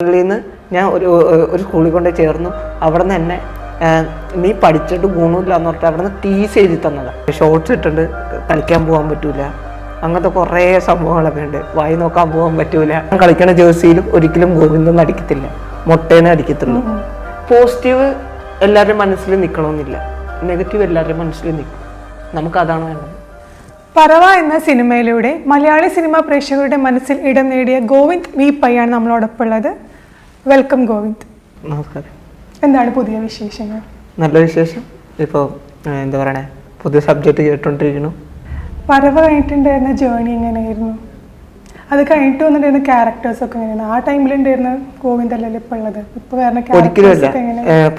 വണ്ണിൽ നിന്ന് ഞാൻ ഒരു സ്കൂളിൽ കൊണ്ട് ചേർന്നു. അവിടെ നിന്ന് എന്നെ നീ പഠിച്ചിട്ട് ഗുണമില്ല എന്ന് പറഞ്ഞിട്ട് അവിടെ നിന്ന് ടീസ് എഴുതി തന്നതാണ്. ഷോർട്സ് ഇട്ടിട്ട് കളിക്കാൻ പോകാൻ പറ്റൂല, അങ്ങനത്തെ കുറേ സംഭവങ്ങളൊക്കെ ഉണ്ട്. വായി നോക്കാൻ പോകാൻ പറ്റൂല. കളിക്കണ ജേഴ്സിയിലും ഒരിക്കലും ഗോവിന്ദൊന്നും അടിക്കത്തില്ല, മുട്ടേനെ അടിക്കത്തുള്ളൂ. പോസിറ്റീവ് എല്ലാവരുടെയും മനസ്സിൽ നിൽക്കണമെന്നില്ല, നെഗറ്റീവ് എല്ലാവരുടെയും മനസ്സിൽ നിൽക്കും. നമുക്കതാണ് വേണ്ടത്. പറവ എന്ന സിനിമയിലൂടെ മലയാളി സിനിമാ പ്രേക്ഷകരുടെ മനസ്സിൽ ഇടം നേടിയ ഗോവിന്ദ് വി പൈയാണ് നമ്മളോടൊപ്പം ഉള്ളത്. വെൽക്കം ഗോവിന്ദ്. നമസ്കാരം. എന്താണ് പുതിയ വിശേഷങ്ങൾ? നല്ല വിശേഷം. ഇപ്പോൾ എന്താ പറയണേ, പുതിയ സബ്ജക്റ്റ് കേട്ടോണ്ടിരിക്കുന്നു. പറവ കഴിഞ്ഞിട്ടുണ്ടായിരുന്ന ജേർണി എങ്ങനെയായിരുന്നു? അത് കഴിഞ്ഞിട്ട് വന്നിട്ടുണ്ടായിരുന്ന ക്യാരക്ടേഴ്സ് ഒക്കെ എങ്ങനെയാണ്? ആ ടൈമിലുണ്ടായിരുന്ന ഗോവിന്ദ് അല്ലല്ലോ ഇപ്പോൾ ഉള്ളത്. ഇപ്പോൾ വേറെ ഒരിക്കലുമല്ല.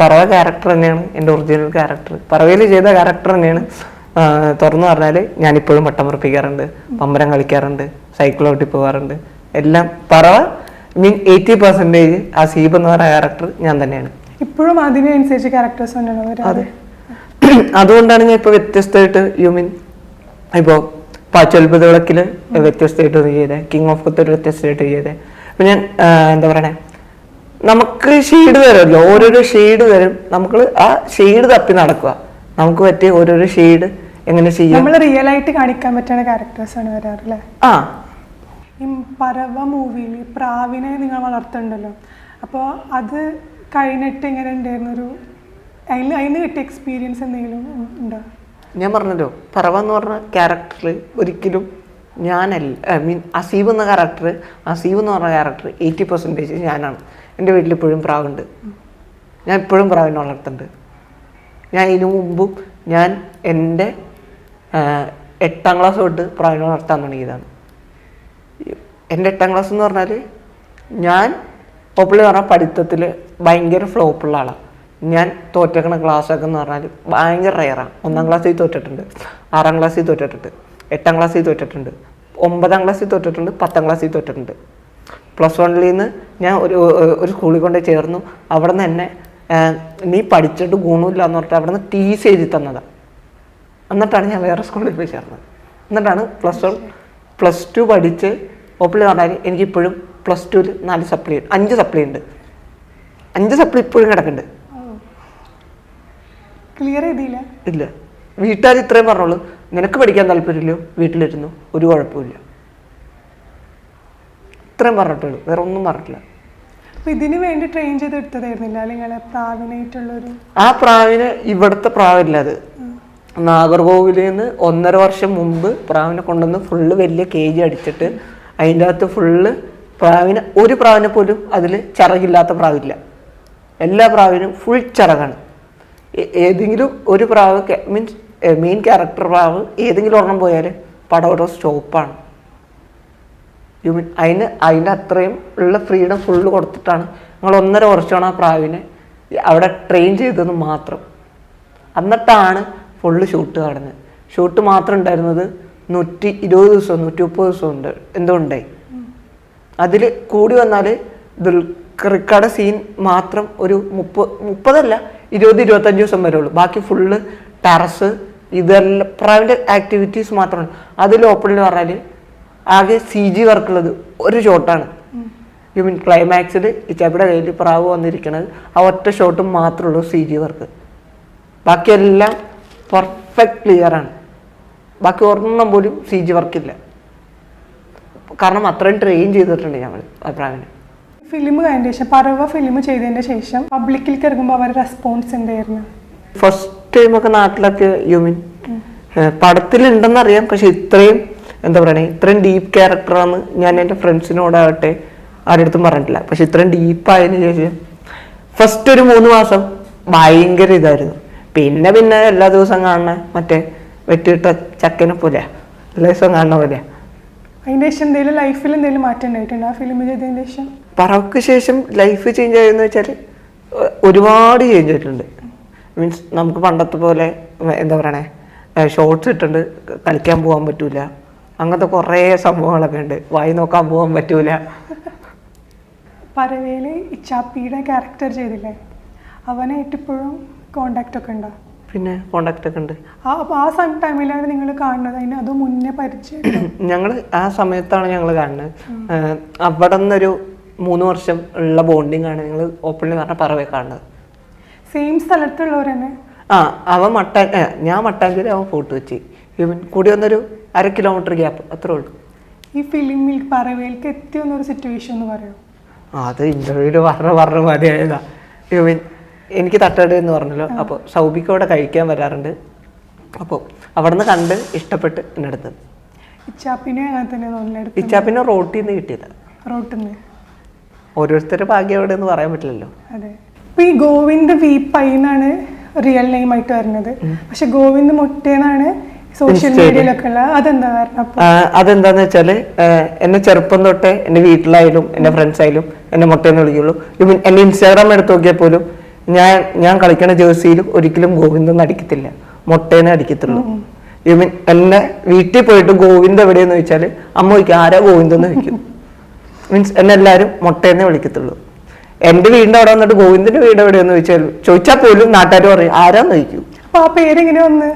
പറവ ക്യാരക്ടർ തന്നെയാണ് എൻ്റെ ഒറിജിനൽ ക്യാരക്ടർ. പറവയിൽ ചെയ്ത ക്യാരക്ടർ തന്നെയാണ്. തുറന്നു പറഞ്ഞാൽ ഞാനിപ്പോഴും വട്ടം ഉറപ്പിക്കാറുണ്ട്, പമ്പരം കളിക്കാറുണ്ട്, സൈക്കിൾ ഓട്ടി പോകാറുണ്ട്. എല്ലാം പറവ 80% ആ സീബ് എന്ന് പറയുന്ന ക്യാരക്ടർ ഞാൻ തന്നെയാണ്. ഇപ്പോഴും അതിനനുസരിച്ച് ക്യാരക്ടേഴ്സ് തന്നെയാണ്. അതെ, അതുകൊണ്ടാണ് ഞാൻ ഇപ്പോൾ വ്യത്യസ്തമായിട്ട് ഇപ്പോൾ പാച്ചൊൽപ്പത് വിളക്കിൽ വ്യത്യസ്തമായിട്ട് ചെയ്തത്, കിങ് ഓഫ് കുത്ത് വ്യത്യസ്തമായിട്ട് ചെയ്തത്. അപ്പം ഞാൻ എന്താ പറയണേ, നമുക്ക് ഷെയ്ഡ് തരുമല്ലോ, ഓരോരോ ഷെയ്ഡ് തരും. നമുക്ക് ആ ഷെയ്ഡ് തപ്പി നടക്കുക, നമുക്ക് പറ്റിയ ഓരോരോ ഷെയ്ഡ് എങ്ങനെ ചെയ്യാം. നമ്മൾ റിയൽ ആയിട്ട് കാണിക്കാൻ പറ്റുന്ന ക്യാരക്ടേഴ്സ് ആണ് വരാറില്ലേ? ആ, ഈ പറവ മൂവിയിൽ പ്രാവിനെ നിങ്ങൾ വളർത്തുന്നുണ്ടല്ലോ, അപ്പോൾ അത് കഴിഞ്ഞിട്ട് എങ്ങനെ ഉണ്ടായിരുന്നൊരു അതിന് കിട്ടിയ എക്സ്പീരിയൻസ് എന്തെങ്കിലും ഉണ്ടോ? ഞാൻ പറഞ്ഞല്ലോ, പറവ എന്ന് പറഞ്ഞ ക്യാരക്ടർ ഒരിക്കലും ഞാനല്ല. അസീബ് എന്ന ക്യാരക്ടർ, അസീബ് എന്ന് പറഞ്ഞ ക്യാരക്ടർ 80% ഞാനാണ്. എൻ്റെ വീട്ടിൽ ഇപ്പോഴും പ്രാവുണ്ട്, ഞാൻ ഇപ്പോഴും പ്രാവിനെ വളർത്തുന്നുണ്ട്. ഞാൻ ഇതിനു മുമ്പും ഞാൻ എൻ്റെ 8ാം ക്ലാസ് തൊട്ട് പ്രാവിനെ വളർത്താൻ തുടങ്ങിയതാണ്. എൻ്റെ 8ാം ക്ലാസ് എന്ന് പറഞ്ഞാൽ ഞാൻ പോപ്പുലർ പറഞ്ഞാൽ പഠിത്തത്തിൽ ഭയങ്കര ഫ്ലോപ്പുള്ള ആളാണ്. ഞാൻ തോറ്റേക്കണ ക്ലാസ്സൊക്കെ എന്ന് പറഞ്ഞാൽ ഭയങ്കര റയറാണ്. 1ാം ക്ലാസ്സിൽ തോറ്റിട്ടുണ്ട്, 6ാം ക്ലാസ്സിൽ തോറ്റിട്ടുണ്ട്, 8ാം ക്ലാസ്സിൽ തോറ്റിട്ടുണ്ട്, 9ാം ക്ലാസ്സിൽ തോറ്റിട്ടുണ്ട്, 10ാം ക്ലാസ്സിൽ തോറ്റിട്ടുണ്ട്. +1 നിന്ന് ഞാൻ ഒരു സ്കൂളിൽ കൊണ്ട് ചേർന്നു. അവിടെ നിന്ന് എന്നെ നീ പഠിച്ചിട്ട് ഗുണമില്ല എന്ന് പറഞ്ഞിട്ട് അവിടെ നിന്ന് ടീസ് എഴുതി തന്നതാണ്. എന്നിട്ടാണ് ഞാൻ വേറെ സ്കൂളിൽ പോയി ചേർന്നത്. എന്നിട്ടാണ് +1 +2 പഠിച്ച് പോപ്പുലർ പറഞ്ഞാൽ എനിക്കിപ്പോഴും +2 4 സപ്ലി ഉണ്ട്, 5 സപ്ലി ഉണ്ട്. 5 സപ്ലി ഇപ്പോഴും കിടക്കുന്നുണ്ട്. ക്ലിയർ ചെയ്തില്ല? ഇല്ല. വീട്ടുകാർ ഇത്രയും പറഞ്ഞോളൂ, നിനക്ക് പഠിക്കാൻ താല്പര്യമില്ലോ, വീട്ടിലിരുന്നു, ഒരു കുഴപ്പമില്ല, ഇത്രയും പറഞ്ഞിട്ടുള്ളൂ, വേറെ ഒന്നും പറഞ്ഞിട്ടില്ല. അപ്പോൾ ഇതിന് വേണ്ടി ട്രെയിൻ ചെയ്തെടുത്തതായിരുന്നില്ല അല്ലെങ്കിൽ പ്രാവിനായിട്ടുള്ളൊരു? ആ പ്രാവിന് ഇവിടുത്തെ പ്രാവില്ല, അത് നാഗർകോവിലിൽ നിന്ന് 1.5 വർഷം മുമ്പ് പ്രാവിനെ കൊണ്ടുവന്ന് ഫുള്ള് വലിയ കേജ് അടിച്ചിട്ട് അതിൻ്റെ അകത്ത് ഫുള്ള് പ്രാവിന്, ഒരു പ്രാവിനെ പോലും അതിൽ ചിറകില്ലാത്ത പ്രാവില്ല. എല്ലാ പ്രാവിനും ഫുൾ ചിറകാണ്. ഏതെങ്കിലും ഒരു പ്രാവ് മീൻസ് മെയിൻ ക്യാരക്ടർ പ്രാവ് ഏതെങ്കിലും ഒരെണ്ണം പോയാൽ പടം സ്റ്റോപ്പാണ്. അതിൻ്റെ അത്രയും ഉള്ള ഫ്രീഡം ഫുള്ള് കൊടുത്തിട്ടാണ് ഞങ്ങൾ 1.5 വർഷമാണ് ആ പ്രാവിനെ അവിടെ ട്രെയിൻ ചെയ്തതെന്ന് മാത്രം. എന്നിട്ടാണ് ഫുള്ള് ഷൂട്ട് കാണുന്നത്. ഷൂട്ട് മാത്രം ഉണ്ടായിരുന്നത് 120 ദിവസം 130 ദിവസം ഉണ്ട് എന്തോ ഉണ്ടായി. അതിൽ കൂടി വന്നാൽ ദുൽഖറിക്കയുടെ സീൻ മാത്രം ഒരു 30 20-25 ദിവസം വരുള്ളൂ. ബാക്കി ഫുള്ള് ടെറസ് ഇതെല്ലാം പ്രാവിൻ്റെ ആക്ടിവിറ്റീസ് മാത്രമാണ്. അതിൽ ഓപ്പണിൽ പറഞ്ഞാൽ ആകെ CG വർക്കുള്ളത് ഒരു ഷോട്ടാണ്. ക്ലൈമാക്സിൽ ഇച്ചയുടെ കയ്യിൽ പ്രാവ് വന്നിരിക്കുന്നത് ആ ഒറ്റ ഷോട്ട് മാത്രമേ ഉള്ളൂ CG വർക്ക്. ബാക്കിയെല്ലാം പെർഫെക്റ്റ് ക്ലിയറാണ്. ബാക്കി ഒരെണ്ണം പോലും CG വർക്കില്ല. കാരണം അത്രയും ട്രെയിൻ ചെയ്തിട്ടുണ്ട് ഞങ്ങൾ ആ പ്രാവിനെ. ഫിലിം കഴിഞ്ഞ ശേഷം, പറവ ഫിലിം ചെയ്തതിൻ്റെ ശേഷം പബ്ലിക്കിലേക്ക് ഇറങ്ങുമ്പോൾ അവരുടെ റെസ്പോൺസ് എന്തായിരുന്നു? ഫസ്റ്റ് ടൈമൊക്കെ നാട്ടിലൊക്കെ പടത്തിലുണ്ടെന്നറിയാം, പക്ഷെ ഇത്രയും എന്താ പറയണേ, ഇത്രയും ഡീപ്പ് ക്യാരക്ടറാന്ന് ഞാൻ എൻ്റെ ഫ്രണ്ട്സിനോടാകട്ടെ ആരുടെ അടുത്തും പറഞ്ഞിട്ടില്ല. പക്ഷെ ഇത്രയും ഡീപ്പായതിനു ശേഷം ഫസ്റ്റ് ഒരു 3 മാസം ഭയങ്കര ഇതായിരുന്നു. പിന്നെ എല്ലാ ദിവസവും കാണണ മറ്റേ വെട്ടിയിട്ട ചക്കനെ പോലെ എല്ലാ ദിവസവും കാണുന്ന പോലെ. അതിൻ്റെ ശേഷം എന്തെങ്കിലും ലൈഫിൽ എന്തെങ്കിലും മാറ്റം ഉണ്ടായിട്ടുണ്ട് ആ ഫിലിം ചെയ്തതിന് ശേഷം? പറവയ്ക്ക് ശേഷം ലൈഫ് ചേഞ്ച് ആയെന്ന് വെച്ചാൽ ഒരുപാട് ചേഞ്ച് ആയിട്ടുണ്ട്. മീൻസ് നമുക്ക് പണ്ടത്തെ പോലെ എന്താ പറയണേ, ഷോർട്സ് ഇട്ടുണ്ട് കളിക്കാൻ പോകാൻ പറ്റൂല, അങ്ങനത്തെ കുറേ സംഭവങ്ങളൊക്കെ ഉണ്ട്. വായി നോക്കാൻ പോകാൻ പറ്റൂല. പറവയിൽ ഇച്ചാപ്പിയുടെ ക്യാരക്ടർ ചെയ്തില്ലേ, അവനായിട്ട് ഇപ്പോഴും കോണ്ടാക്ട് ഒക്കെ ഉണ്ടോ? പിന്നെ കോണ്ടാക്ട് ഒക്കെ ഉണ്ട്. അപ്പോൾ ആ ടൈമിലാണ് നിങ്ങൾ കാണുന്നത്? അതിന് അത് മുന്നേ പരിചയം? ഞങ്ങൾ ആ സമയത്താണ് ഞങ്ങൾ കാണുന്നത്. അവിടെ നിന്നൊരു 3 വർഷം ഉള്ള ബോണ്ടിങ് ആണ് നിങ്ങൾ ഓപ്പൺലി പറഞ്ഞ പറവേ കാണുന്നത്. സെയിം സ്ഥലത്തുള്ളവർ തന്നെ? ആ, അവൻ ഞാൻ മട്ടാഞ്ചേരി, അവൻ ഫോർട്ട് കൊച്ചി. ഇവൻ കൂടി വന്നൊരു 1/2 കിലോമീറ്റർ ഗ്യാപ്പ്, അത്രേ ഉള്ളൂ. ഈ ഫിലിമിൽ പറവയിലേക്ക് എത്തിയൊന്നൊരു സിറ്റുവേഷൻ എന്ന് പറയുമോ? അത് ഇന്റർവ്യൂല് പറഞ്ഞ മതിയായതാ. ഇവൻ എനിക്ക് തട്ടട എന്ന് പറഞ്ഞല്ലോ, അപ്പോൾ സൗബിക്ക് അവിടെ കഴിക്കാൻ വരാറുണ്ട്. അപ്പോൾ അവിടെ നിന്ന് കണ്ട് ഇഷ്ടപ്പെട്ട് എന്നെ അടുത്തത്. ഇച്ചാപ്പിനെ അങ്ങനെ തന്നെ ഇച്ചാപ്പിനെ റോട്ടിൽ നിന്ന് കിട്ടിയതാ. റോട്ടിൽ നിന്ന് ഓരോരുത്തരുടെ ഭാഗ്യം എവിടെ എന്ന് പറയാൻ പറ്റില്ലല്ലോ. അതെ. ഇപ്പൊ ഈ ഗോവിന്ദ് വി പൈ എന്നാണ് റിയൽ നെയിം ആയിട്ട് വരുന്നത്, പക്ഷെ ഗോവിന്ദ് മൊട്ടേന്നാണ് സോഷ്യൽ മീഡിയയിലൊക്കെ ഉള്ളത്. അതെന്താ കാരണം? അതെന്താന്ന് വെച്ചാല് എന്നെ ചെറുപ്പം തൊട്ടേ എന്റെ വീട്ടിലായാലും എന്റെ ഫ്രണ്ട്സ് ആയാലും എന്നെ മൊട്ടേന്ന് വിളിക്കുള്ളൂ. ഇവൻ എന്റെ ഇൻസ്റ്റാഗ്രാം എടുത്ത് നോക്കിയാൽ പോലും ഞാൻ കളിക്കണ ജേഴ്സിയിൽ ഒരിക്കലും ഗോവിന്ദൊന്നും അടിക്കത്തില്ല, മൊട്ടേനെ അടിക്കത്തുള്ളൂ. ഇവൻ എന്നെ വീട്ടിൽ പോയിട്ട് ഗോവിന്ദ് എവിടെയെന്ന് ചോദിച്ചാല് അമ്മ ചോദിക്കും ആരാ ഗോവിന്ദെന്ന് ചോദിക്കും. മീൻസ് എന്നെ എല്ലാവരും മൊട്ടേന്നെ വിളിക്കത്തുള്ളൂ. എന്റെ വീടിന്റെ അവിടെ വന്നിട്ട് ഗോവിന്ദിന്റെ വീട് എവിടെയെന്ന് ചോദിച്ചാൽ പോലും നാട്ടുകാർ പറയും ആരാന്ന് ചോദിക്കും. അപ്പൊ ആ പേരെങ്ങനെ വന്ന്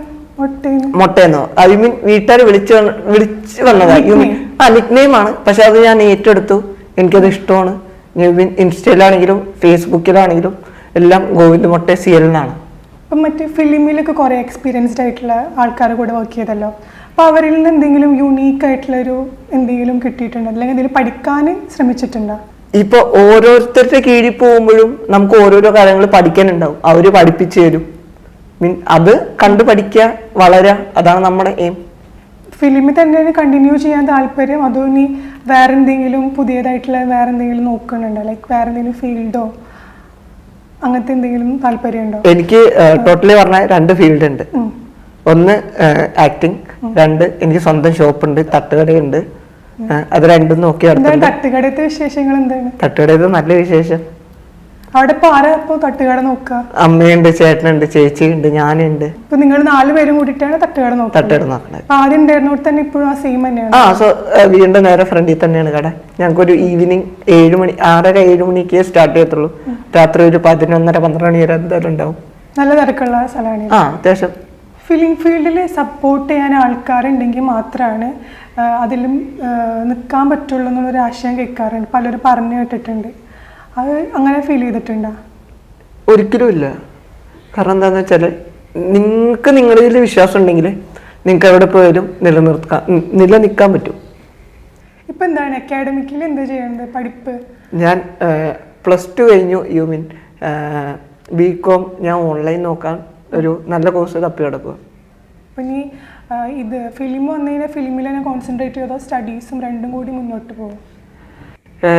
മൊട്ടേന്നോ? ഐ മീൻ വീട്ടുകാർ വിളിച്ചു വന്നതായി. നിക് നെയിം ആണ്, പക്ഷെ അത് ഞാൻ ഏറ്റെടുത്തു. എനിക്കത് ഇഷ്ടമാണ്. ഇൻസ്റ്റയിലാണെങ്കിലും ഫേസ്ബുക്കിലാണെങ്കിലും എല്ലാം ഗോവിന്ദ് മൊട്ടേ CL എന്നാണ്. ഇപ്പം മറ്റേ ഫിലിമിലൊക്കെ കുറെ എക്സ്പീരിയൻസ്ഡ് ആയിട്ടുള്ള ആൾക്കാരെ കൂടെ വർക്ക് ചെയ്തല്ലോ, അപ്പോൾ അവരിൽ നിന്ന് എന്തെങ്കിലും യൂണീക്ക് ആയിട്ടുള്ളൊരു എന്തെങ്കിലും കിട്ടിയിട്ടുണ്ടോ, അല്ലെങ്കിൽ എന്തെങ്കിലും പഠിക്കാൻ ശ്രമിച്ചിട്ടുണ്ടോ? ഇപ്പൊ ഓരോരുത്തരുടെ കീഴിൽ പോകുമ്പോഴും നമുക്ക് ഓരോരോ കാര്യങ്ങൾ പഠിക്കാനുണ്ടാവും. അവര് പഠിപ്പിച്ചു തരും. അത് കണ്ടു പഠിക്കുക, വളരുക, അതാണ് നമ്മുടെ എയിം. ഫിലിമിൽ തന്നെ കണ്ടിന്യൂ ചെയ്യാൻ താല്പര്യം, അതോ ഇനി വേറെ എന്തെങ്കിലും പുതിയതായിട്ടുള്ള വേറെ എന്തെങ്കിലും നോക്കുന്നുണ്ടോ, ലൈക്ക് വേറെ എന്തെങ്കിലും ഫീൽഡോ അങ്ങനത്തെ എന്തെങ്കിലും താല്പര്യമുണ്ടോ? എനിക്ക് ടോട്ടലി പറഞ്ഞാൽ 2 ഫീൽഡ് ഉണ്ട്. ഒന്ന് ആക്ടിങ്, 2 എനിക്ക് സ്വന്തം ഷോപ്പുണ്ട്, തട്ടുകടയുണ്ട്. അത് രണ്ടും നോക്കി നടത്തുന്നുണ്ട്. തട്ടുകടത്തെ വിശേഷങ്ങൾ എന്താണ്? തട്ടുകടയത് നല്ല വിശേഷം. അവിടെ ഇപ്പൊ ആരാ ഇപ്പൊ തട്ടുകട നോക്കുക? അമ്മയുണ്ട്, ചേട്ടനുണ്ട്, ചേച്ചിയുണ്ട്, ഞാനുണ്ട്. ഇപ്പൊ നിങ്ങൾ 4 പേരും കൂടിയിട്ടാണ് തട്ടുകട നോക്കുന്നത്? തട്ടുകട നോക്കണത് ആദ്യം ഉണ്ടായിരുന്നോട് തന്നെ ഇപ്പോഴും ആ സെയിം തന്നെയാണ്? വീടിന്റെ നേരെ ഫ്രണ്ടിൽ തന്നെയാണ് കട. ഞങ്ങൾക്കൊരു ഈവനിങ് 7 മണി 6:30-7 മണിക്ക് സ്റ്റാർട്ട് ചെയ്യത്തുള്ളൂ. രാത്രി ഒരു 11:30-12 മണി വരെ എന്തായാലും ഉണ്ടാവും. നല്ല തിരക്കുള്ള സ്ഥലമാണ്. അത്യാവശ്യം. ഫിലിം ഫീൽഡിൽ സപ്പോർട്ട് ചെയ്യാൻ ആൾക്കാരുണ്ടെങ്കിൽ മാത്രമാണ് അതിലും നിൽക്കാൻ പറ്റുള്ളൂ എന്നുള്ളൊരു ആശയം കേൾക്കാറുണ്ട്, പലരും പറഞ്ഞു കേട്ടിട്ടുണ്ട്. അത് അങ്ങനെ ഫീൽ ചെയ്തിട്ടുണ്ടോ? ഒരിക്കലും ഇല്ല. കാരണം എന്താന്ന് വെച്ചാല് നിങ്ങൾക്ക് നിങ്ങളിൽ വിശ്വാസം ഉണ്ടെങ്കിൽ നിങ്ങൾക്ക് എവിടെ പോയാലും നിലനിൽക്കാൻ പറ്റും. ഇപ്പൊ എന്താണ് അക്കാഡമിക്കിൽ എന്താ ചെയ്യേണ്ടത്? പഠിപ്പ് ഞാൻ +2 കഴിഞ്ഞു. BCom ഞാൻ ഓൺലൈൻ നോക്കാൻ ഒരു നല്ല കോഴ്സ് തപ്പി കിടക്കുക. അപ്പം ഇനി ഇത് ഫിലിം വന്നു കഴിഞ്ഞാൽ ഫിലിമിൽ തന്നെ കോൺസെൻട്രേറ്റ് ചെയ്തോ സ്റ്റഡീസും രണ്ടും കൂടി മുന്നോട്ട് പോകും?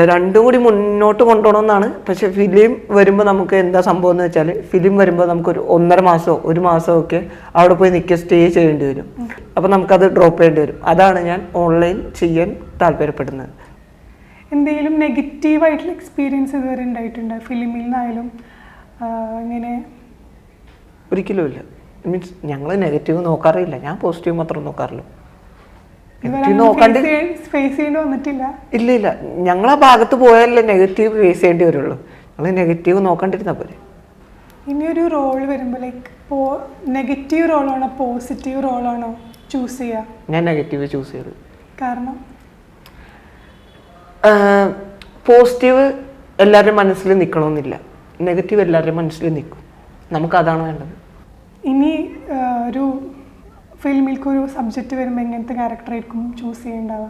രണ്ടും കൂടി മുന്നോട്ട് കൊണ്ടുപോകണമെന്നാണ്. പക്ഷെ ഫിലിം വരുമ്പോൾ നമുക്ക് എന്താ സംഭവം എന്ന് വെച്ചാൽ, ഫിലിം വരുമ്പോൾ നമുക്കൊരു 1.5 മാസമോ 1 മാസമോ ഒക്കെ അവിടെ പോയി സ്റ്റേ ചെയ്യേണ്ടി വരും. അപ്പോൾ നമുക്കത് ഡ്രോപ്പ് ചെയ്യേണ്ടി വരും. അതാണ് ഞാൻ ഓൺലൈൻ ചെയ്യാൻ താല്പര്യപ്പെടുന്നത്. എന്തെങ്കിലും നെഗറ്റീവായിട്ടുള്ള എക്സ്പീരിയൻസ് ഇതുവരെ ഉണ്ടായിട്ടുണ്ടോ ഫിലിമിൽ നിന്നായാലും? ഇങ്ങനെ ഒരിക്കലും ഇല്ല. മീൻസ് ഞങ്ങൾ നെഗറ്റീവ് നോക്കാറില്ല, ഞാൻ പോസിറ്റീവ് മാത്രം നോക്കാറുള്ളൂ. ഇല്ല, ഞങ്ങൾ ആ ഭാഗത്ത് പോയാലേ നെഗറ്റീവ് ഫേസ് ചെയ്യേണ്ടി വരുള്ളൂ. ഞങ്ങൾ നെഗറ്റീവ് നോക്കാണ്ടിരുന്ന പോലെ. ഇനിയൊരു റോൾ വരുമ്പോൾ ലൈക്ക് നെഗറ്റീവ് റോളാണോ പോസിറ്റീവ് റോളാണോ ചൂസ് ചെയ്യുക? ഞാൻ നെഗറ്റീവ് ചൂസ് ചെയ്തു. കാരണം പോസിറ്റീവ് എല്ലാവരുടെയും മനസ്സിൽ നിൽക്കണമെന്നില്ല, നെഗറ്റീവ് എല്ലാവരുടെയും മനസ്സിൽ നിൽക്കും. നമുക്കതാണ് വേണ്ടത്. ഇനി ഒരു ഫിലിമിൽക്കൊരു സബ്ജക്റ്റ് വരുമ്പോൾ എങ്ങനത്തെ ക്യാരക്ടറായിരിക്കും ചൂസ് ചെയ്യേണ്ടാവുക?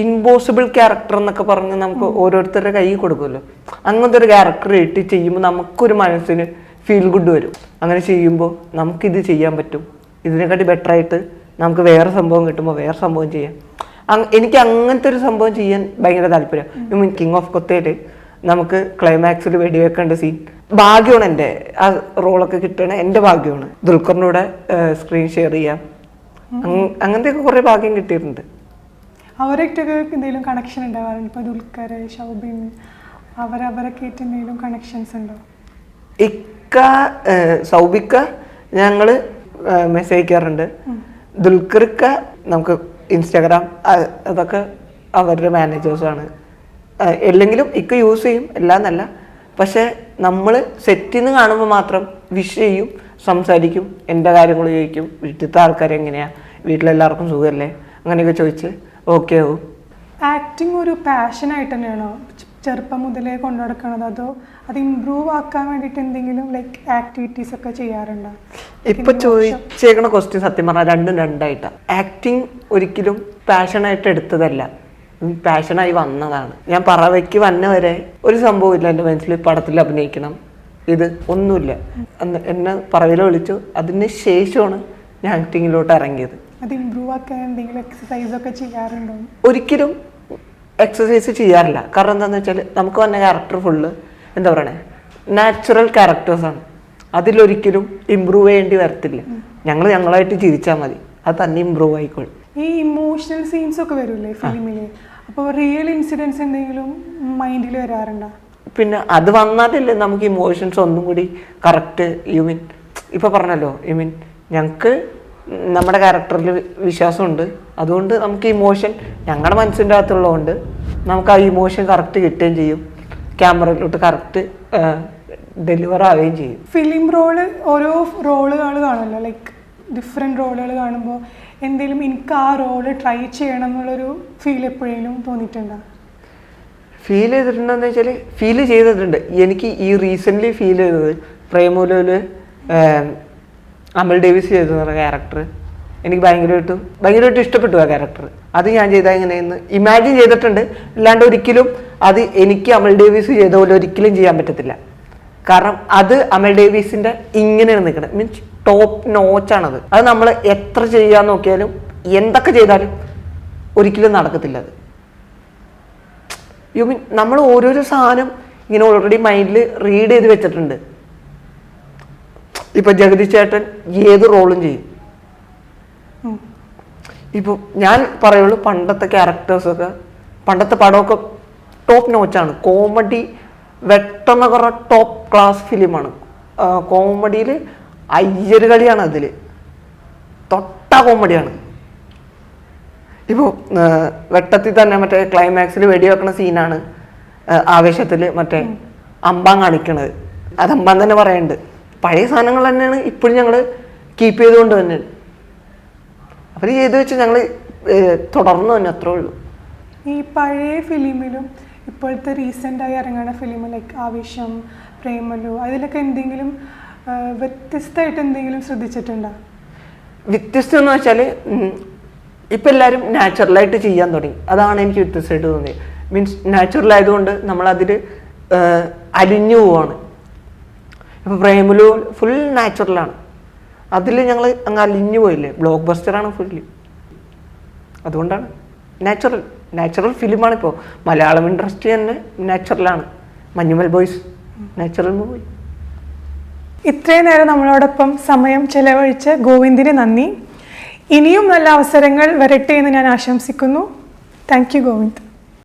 ഇമ്പോസിബിൾ ക്യാരക്ടർ എന്നൊക്കെ പറഞ്ഞ് നമുക്ക് ഓരോരുത്തരുടെ കൈ കൊടുക്കുമല്ലോ. അങ്ങനത്തെ ഒരു ക്യാരക്ടർ ഇട്ട് ചെയ്യുമ്പോൾ നമുക്കൊരു മനസ്സിന് ഫീൽ ഗുഡ് വരും. അങ്ങനെ ചെയ്യുമ്പോൾ നമുക്കിത് ചെയ്യാൻ പറ്റും, ഇതിനെക്കാട്ടി ബെറ്റർ ആയിട്ട് നമുക്ക് വേറെ സംഭവം കിട്ടുമ്പോൾ വേറെ സംഭവം ചെയ്യാം. എനിക്ക് അങ്ങനത്തെ ഒരു സംഭവം ചെയ്യാൻ ഭയങ്കര താല്പര്യം. കിങ് ഓഫ് കൊത്തയിൽ നമുക്ക് ക്ലൈമാക്സിൽ വെടിവെക്കേണ്ട സീൻ ഭാഗ്യമാണ്. എൻ്റെ ആ റോളൊക്കെ കിട്ടണ എൻ്റെ ഭാഗ്യമാണ്. ദുൽഖറിനൂടെ സ്ക്രീൻ ഷെയർ ചെയ്യാം, അങ്ങനത്തെയൊക്കെ കുറേ ഭാഗ്യം കിട്ടിയിട്ടുണ്ട്. അവരൊക്കെ എന്തെങ്കിലും കണക്ഷൻ ഉണ്ടാവാറുണ്ട്? ഇപ്പോൾ ദുൽഖർ, ഷൗബിൻ അവരൊക്കെ ആയിട്ട് എന്തെങ്കിലും കണക്ഷൻസ് ഉണ്ടോ? സൗബിക്ക ഞങ്ങൾ മെസ്സേജ് അയക്കാറുണ്ട്. ദുൽഖർക്ക നമുക്ക് ഇൻസ്റ്റാഗ്രാം അതൊക്കെ അവരുടെ മാനേജേഴ്സാണ്. എല്ലെങ്കിലും യൂസ് ചെയ്യും, എല്ലാന്നല്ല. പക്ഷെ നമ്മൾ സെറ്റിൽ നിന്ന് കാണുമ്പോൾ മാത്രം വിഷ് ചെയ്യും, സംസാരിക്കും, എൻ്റെ കാര്യങ്ങൾ ചോദിക്കും, വീട്ടിലത്തെ ആൾക്കാരെങ്ങനെയാ, വീട്ടിലെല്ലാവർക്കും സുഖമല്ലേ, അങ്ങനെയൊക്കെ ചോദിച്ച് ഓക്കെ ആവും. ആക്ടിങ് ഒരു പാഷനായിട്ട് തന്നെയാണോ ചെറുപ്പം മുതലേ കൊണ്ടുനടക്കണത്, അതോ അത് ഇമ്പ്രൂവ് ആക്കാൻ വേണ്ടിയിട്ട് എന്തെങ്കിലും ലൈക്ക് ആക്ടിവിറ്റീസ് ഒക്കെ ചെയ്യാറുണ്ടോ? ഇപ്പൊ ചോദിച്ചേക്കണ ക്വസ്റ്റ്യൻ സത്യം പറഞ്ഞാൽ രണ്ടും രണ്ടായിട്ടാണ്. ആക്ടിങ് ഒരിക്കലും പാഷനായിട്ട് എടുത്തതല്ല, പാഷനായി വന്നതാണ്. ഞാൻ പറവയ്ക്ക് വന്ന വരെ ഒരു സംഭവമില്ല എൻ്റെ മനസ്സിൽ പടത്തിൽ അഭിനയിക്കണം, ഇത് ഒന്നുമില്ല. എന്നെ പറവില വിളിച്ചു, അതിന് ശേഷമാണ് ഞാൻ ആക്ടിങ്ങിലോട്ട് ഇറങ്ങിയത്. അത് ഇമ്പ്രൂവ് ആക്കാൻ എന്തെങ്കിലും എക്സസൈസ് ഒക്കെ ചെയ്യാറുണ്ടോ? ഒരിക്കലും എക്സസൈസ് ചെയ്യാറില്ല. കാരണം എന്താണെന്ന് വെച്ചാൽ നമുക്ക് വന്ന ക്യാരക്ടർ ഫുള്ള് എന്താ പറയണേ, നാച്ചുറൽ ക്യാരക്ടേഴ്സാണ്. അതിലൊരിക്കലും ഇമ്പ്രൂവ് ചെയ്യേണ്ടി വരത്തില്ല. ഞങ്ങൾ ഞങ്ങളായിട്ട് ജീവിച്ചാൽ മതി, അത് തന്നെ ഇമ്പ്രൂവ് ആയിക്കോളും. ഈ ഇമോഷണൽ സീൻസ് ഒക്കെ വരില്ലേ ഫിലിമില്, അപ്പോൾ റിയൽ ഇൻസിഡൻസ് എന്തെങ്കിലും മൈൻഡിൽ വരാറുണ്ടോ? പിന്നെ അത് വന്നാലല്ലേ നമുക്ക് ഇമോഷൻസ് ഒന്നും കൂടി കറക്റ്റ്. യു മീൻ ഇപ്പൊ പറഞ്ഞല്ലോ, യു മീൻ ഞങ്ങൾക്ക് നമ്മുടെ ക്യാരക്ടറിൽ വിശ്വാസമുണ്ട്, അതുകൊണ്ട് നമുക്ക് ഇമോഷൻ ഞങ്ങളുടെ മനസ്സിൻ്റെ അകത്തുള്ളതുകൊണ്ട് നമുക്ക് ആ ഇമോഷൻ കറക്റ്റ് കിട്ടുകയും ചെയ്യും, ക്യാമറയിലോട്ട് കറക്റ്റ് ഡെലിവർ ആവുകയും ചെയ്യും. ഫിലിം റോള് ഓരോ റോളുകൾ കാണുമല്ലോ, ലൈക്ക് ഡിഫറെൻറ്റ് റോളുകൾ കാണുമ്പോൾ എന്തെങ്കിലും എനിക്ക് ആ റോള് ട്രൈ ചെയ്യണം എന്നുള്ളൊരു ഫീൽ എപ്പോഴേലും തോന്നിയിട്ടുണ്ടോ? ഫീൽ ചെയ്തിട്ടുണ്ടെന്ന് വെച്ചാൽ ഫീൽ ചെയ്തിട്ടുണ്ട്. എനിക്ക് ഈ റീസെൻ്റ്ലി ഫീൽ ചെയ്തത് പ്രേമലൂല് അമൽ ഡേവിസ് ചെയ്ത ക്യാരക്ടർ എനിക്ക് ഭയങ്കരമായിട്ട് ഇഷ്ടപ്പെട്ടു. ആ ക്യാരക്ടർ അത് ഞാൻ ചെയ്താൽ എങ്ങനെയെന്ന് ഇമാജിൻ ചെയ്തിട്ടുണ്ട്. അല്ലാണ്ട് ഒരിക്കലും അത് എനിക്ക് അമൽ ഡേവിസ് ചെയ്ത പോലെ ഒരിക്കലും ചെയ്യാൻ പറ്റത്തില്ല. കാരണം അത് അമൽ ഡേവിസിൻ്റെ ഇങ്ങനെയാണ് നിൽക്കുന്നത്, മീൻസ് ടോപ്പ് നോച്ചാണത്. അത് നമ്മൾ എത്ര ചെയ്യാൻ നോക്കിയാലും എന്തൊക്കെ ചെയ്താലും ഒരിക്കലും നടക്കത്തില്ല. അത് യു മീൻ നമ്മൾ ഓരോരോ സാധനം ഇങ്ങനെ ഓൾറെഡി മൈൻഡിൽ റീഡ് ചെയ്ത് വെച്ചിട്ടുണ്ട്. ഇപ്പൊ ജഗതി ചേട്ടൻ ഏത് റോളും ചെയ്യും. ഇപ്പൊ ഞാൻ പറയുള്ളൂ, പണ്ടത്തെ ക്യാരക്ടേഴ്സൊക്കെ പണ്ടത്തെ പടമൊക്കെ ടോപ്പ് നോച്ചാണ്. കോമഡി വെട്ടെന്ന് പറഞ്ഞ ടോപ്പ് ക്ലാസ് ഫിലിമാണ്. കോമഡിയിൽ അയ്യര് കളിയാണ്, അതിൽ തൊട്ട കോമഡിയാണ്. ഇപ്പോൾ വെട്ടത്തിൽ തന്നെ മറ്റേ ക്ലൈമാക്സിൽ വെടിവെക്കണ സീനാണ് ആവേശത്തിൽ മറ്റേ അമ്പാൻ കാണിക്കണത്. അത് അമ്പാൻ തന്നെ പറയുന്നുണ്ട്. പഴയ സാധനങ്ങൾ തന്നെയാണ് ഇപ്പോഴും ഞങ്ങൾ കീപ്പ് ചെയ്തുകൊണ്ട് തന്നെയാണ്. അവർ ചെയ്ത് വെച്ച് ഞങ്ങൾ തുടർന്നു തന്നെ, അത്രേ ഉള്ളൂ. ഈ പഴയ ഫിലിമിലും ഇപ്പോഴത്തെ റീസെൻ്റായി ഇറങ്ങുന്ന ഫിലിം ലൈക്ക് ആവേശം, പ്രേമലു, അതിലൊക്കെ എന്തെങ്കിലും വ്യത്യസ്തമായിട്ട് എന്തെങ്കിലും ശ്രദ്ധിച്ചിട്ടുണ്ടോ? വ്യത്യസ്തം എന്ന് വെച്ചാൽ ഇപ്പം എല്ലാവരും നാച്ചുറലായിട്ട് ചെയ്യാൻ തുടങ്ങി. അതാണ് എനിക്ക് വ്യത്യസ്തമായിട്ട് തോന്നിയത്. മീൻസ് നാച്ചുറൽ ആയതുകൊണ്ട് നമ്മളതിൽ അലിഞ്ഞു പോവാണ്. ഇപ്പോൾ പ്രേമലു ഫുൾ നാച്ചുറലാണ്, അതിൽ ഞങ്ങൾ അങ്ങ് അലിഞ്ഞു പോയില്ലേ. ബ്ലോക്ക് ബസ്റ്ററാണ് ഫുള്ളി. അതുകൊണ്ടാണ് നാച്ചുറൽ ഫിലിമാണിപ്പോൾ. മലയാളം ഇൻഡസ്ട്രി തന്നെ നാച്ചുറലാണ്. Manjummel Boys natural movie. ഇത്രയും നേരം നമ്മളോടൊപ്പം സമയം ചെലവഴിച്ച ഗോവിന്ദിന് നന്ദി. ഇനിയും നല്ല അവസരങ്ങൾ വരട്ടെ എന്ന് ഞാൻ ആശംസിക്കുന്നു. Thank you Govind.